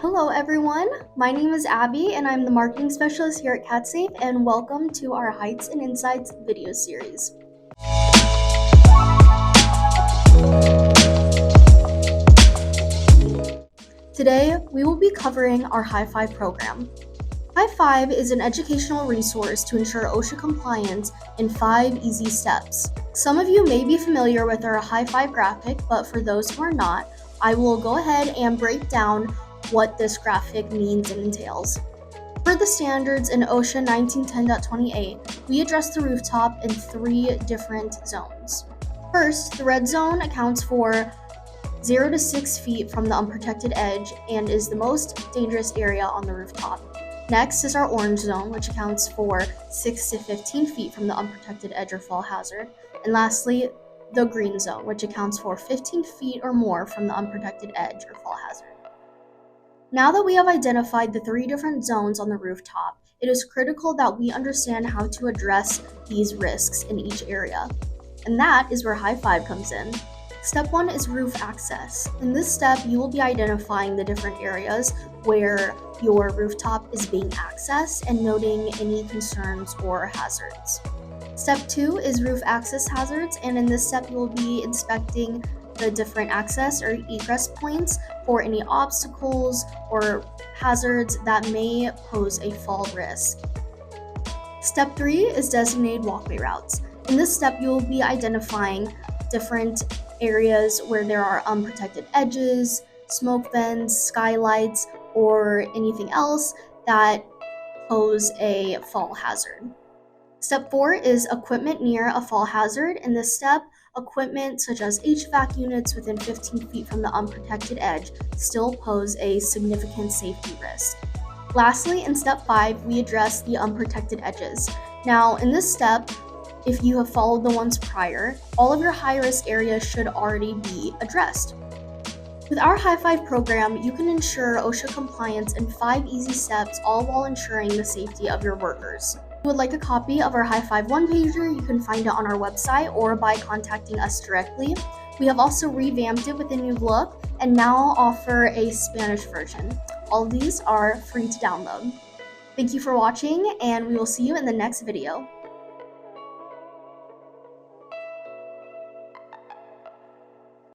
Hello everyone, my name is Abby and I'm the marketing specialist here at CatSafe, and welcome to our Heights and Insights video series. Today, we will be covering our High Five program. High Five is an educational resource to ensure OSHA compliance in 5 easy steps. Some of you may be familiar with our High Five graphic, but for those who are not, I will go ahead and break down what this graphic means and entails. For the standards in OSHA 1910.28, we address the rooftop in 3 different zones. First, the red zone accounts for 0 to 6 feet from the unprotected edge and is the most dangerous area on the rooftop. Next is our orange zone, which accounts for 6 to 15 feet from the unprotected edge or fall hazard. And lastly, the green zone, which accounts for 15 feet or more from the unprotected edge or fall hazard. Now that we have identified the 3 different zones on the rooftop, it is critical that we understand how to address these risks in each area. And that is where High Five comes in. Step 1 is roof access. In this step, you will be identifying the different areas where your rooftop is being accessed and noting any concerns or hazards. Step 2 is roof access hazards, and in this step, you will be inspecting the different access or egress points for any obstacles or hazards that may pose a fall risk. Step 3 is designated walkway routes. In this step, you will be identifying different areas where there are unprotected edges, smoke vents, skylights, or anything else that pose a fall hazard. Step 4 is equipment near a fall hazard. In this step, equipment such as HVAC units within 15 feet from the unprotected edge still pose a significant safety risk. Lastly, in step 5, we address the unprotected edges. Now, in this step, if you have followed the ones prior, all of your high-risk areas should already be addressed. With our High Five program, you can ensure OSHA compliance in 5 easy steps, all while ensuring the safety of your workers. If you would like a copy of our High Five one-pager, you can find it on our website or by contacting us directly. We have also revamped it with a new look and now offer a Spanish version. All of these are free to download. Thank you for watching, and we will see you in the next video.